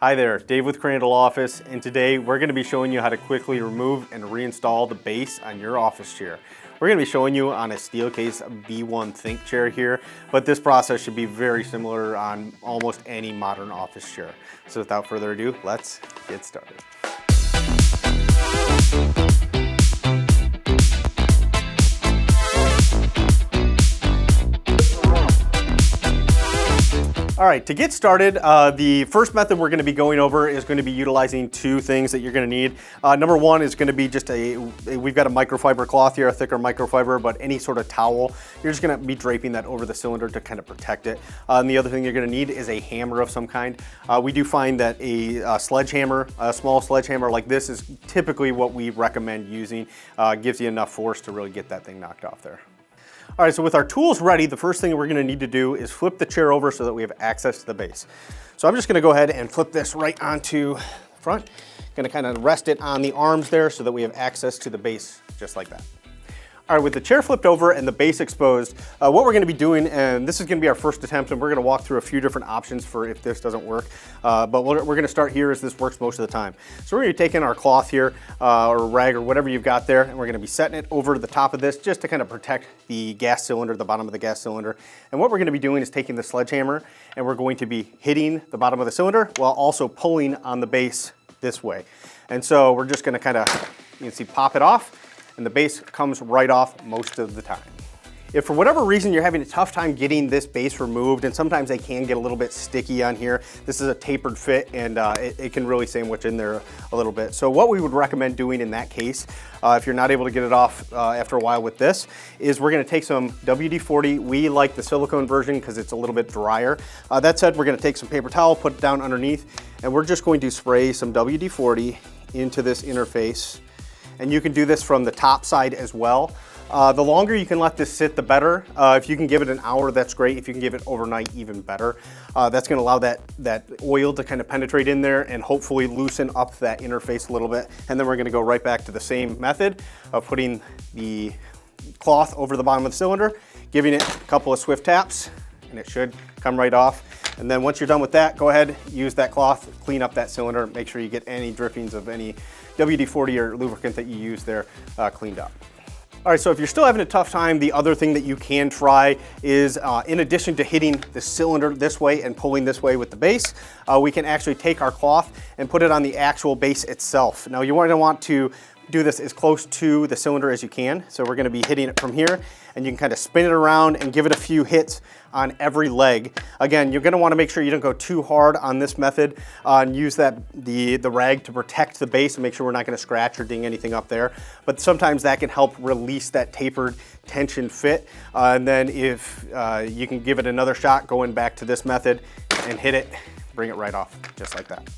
Hi there, Dave with Crandall Office, and today we're going to be showing you how to quickly remove and reinstall the base on your office chair. We're going to be showing you on a Steelcase V1 Think chair here, but this process should be very similar on almost any modern office chair. So without further ado, let's get started. All right, to get started, the first method we're going to be going over is going to be utilizing two things that you're going to need. Number one is going to be just we've got a microfiber cloth here, a thicker microfiber, but any sort of towel. You're just going to be draping that over the cylinder to kind of protect it. And the other thing you're going to need is a hammer of some kind. We do find that a sledgehammer, a small sledgehammer like this is typically what we recommend using. Gives you enough force to really get that thing knocked off there. All right, so with our tools ready, the first thing we're going to need to do is flip the chair over so that we have access to the base. So I'm just going to go ahead and flip this right onto the front. Going to kind of rest it on the arms there so that we have access to the base just like that. All right, with the chair flipped over and the base exposed, what we're going to be doing, and this is going to be our first attempt, and we're going to walk through a few different options for if this doesn't work, but we're going to start here as this works most of the time. So we're going to be taking our cloth here, or rag or whatever you've got there, and we're going to be setting it over the top of this just to kind of protect the gas cylinder, the bottom of the gas cylinder. And what we're going to be doing is taking the sledgehammer, and we're going to be hitting the bottom of the cylinder while also pulling on the base this way. And so we're just going to kind of, you can see, pop it off, and the base comes right off most of the time. If for whatever reason you're having a tough time getting this base removed, and sometimes they can get a little bit sticky on here, this is a tapered fit, and it can really sandwich in there a little bit. So what we would recommend doing in that case, if you're not able to get it off after a while with this, is we're going to take some WD-40. We like the silicone version because it's a little bit drier. That said, we're going to take some paper towel, put it down underneath, and we're just going to spray some WD-40 into this interface. And you can do this from the top side as well. The longer you can let this sit, the better. If you can give it an hour, that's great. If you can give it overnight, even better. That's gonna allow that oil to kind of penetrate in there and hopefully loosen up that interface a little bit. And then we're gonna go right back to the same method of putting the cloth over the bottom of the cylinder, giving it a couple of swift taps, and it should come right off. And then once you're done with that, go ahead, use that cloth, clean up that cylinder, make sure you get any drippings of any WD-40 or lubricant that you use there cleaned up. All right, so if you're still having a tough time, the other thing that you can try is, in addition to hitting the cylinder this way and pulling this way with the base, we can actually take our cloth and put it on the actual base itself. Now you want to do this as close to the cylinder as you can. So we're going to be hitting it from here, and you can kind of spin it around and give it a few hits on every leg. Again, you're going to want to make sure you don't go too hard on this method, and use the rag to protect the base and make sure we're not going to scratch or ding anything up there. But sometimes that can help release that tapered tension fit. And then if you can give it another shot going back to this method and hit it, bring it right off just like that.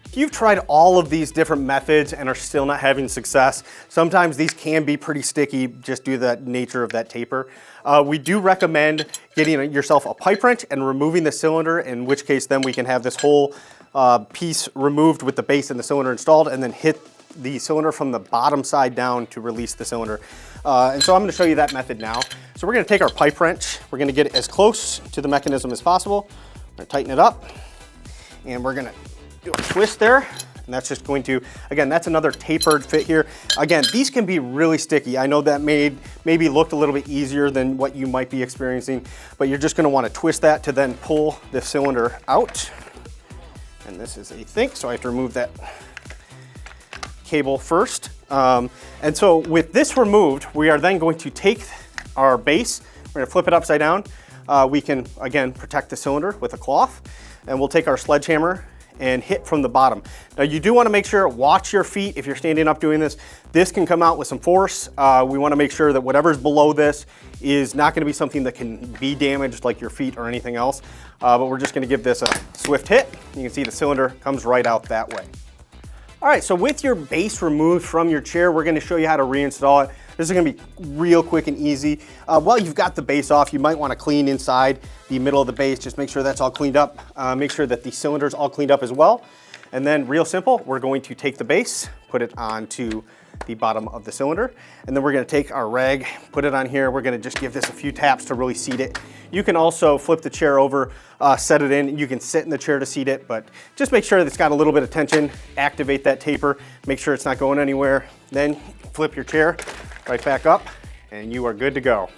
If you've tried all of these different methods and are still not having success, sometimes these can be pretty sticky just due to the nature of that taper. We do recommend getting yourself a pipe wrench and removing the cylinder, in which case then we can have this whole piece removed with the base and the cylinder installed, and then hit the cylinder from the bottom side down to release the cylinder. And so I'm going to show you that method now. So we're going to take our pipe wrench, we're going to get it as close to the mechanism as possible, we're going to tighten it up, and we're going to do a twist there, and that's just going to, again, that's another tapered fit here. Again, these can be really sticky. I know that maybe looked a little bit easier than what you might be experiencing, but you're just going to want to twist that to then pull the cylinder out. And this is a Think, so I have to remove that cable first. And so with this removed, we are then going to take our base, we're going to flip it upside down. We can, again, protect the cylinder with a cloth, and we'll take our sledgehammer and hit from the bottom. Now you do want to make sure, watch your feet if you're standing up doing this. This can come out with some force. We want to make sure that whatever's below this is not going to be something that can be damaged like your feet or anything else. But we're just going to give this a swift hit. You can see the cylinder comes right out that way. All right, so with your base removed from your chair, we're going to show you how to reinstall it. This is going to be real quick and easy. While you've got the base off, you might want to clean inside the middle of the base. Just make sure that's all cleaned up. Make sure that the cylinder's all cleaned up as well. And then real simple, we're going to take the base, put it onto the bottom of the cylinder, and then we're gonna take our rag, put it on here. We're gonna just give this a few taps to really seat it. You can also flip the chair over, set it in. You can sit in the chair to seat it, but just make sure that it's got a little bit of tension, activate that taper, make sure it's not going anywhere. Then flip your chair right back up, and you are good to go.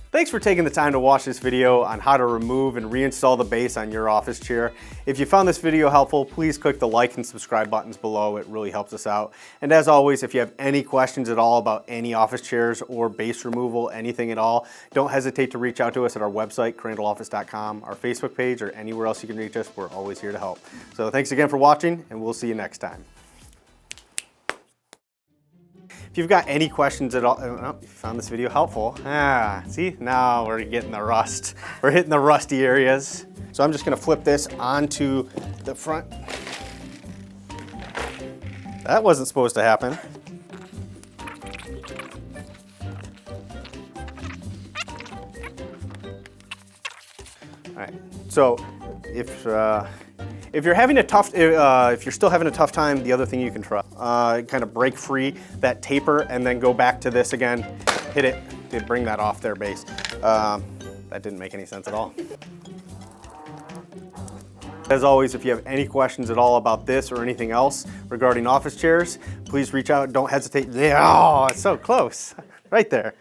Thanks for taking the time to watch this video on how to remove and reinstall the base on your office chair. If you found this video helpful, please click the like and subscribe buttons below. It really helps us out. And as always, if you have any questions at all about any office chairs or base removal, anything at all, don't hesitate to reach out to us at our website, crandalloffice.com, our Facebook page, or anywhere else you can reach us. We're always here to help. So thanks again for watching, and we'll see you next time. If you've got any questions at all, if you found this video helpful, see, now we're getting the rust. We're hitting the rusty areas. So I'm just gonna flip this onto the front. That wasn't supposed to happen. All right, so if you're having a tough, if you're still having a tough time, the other thing you can try, kind of break free that taper and then go back to this again, hit it to bring that off their base. That didn't make any sense at all. As always, if you have any questions at all about this or anything else regarding office chairs, please reach out. Don't hesitate. Oh, it's so close, right there.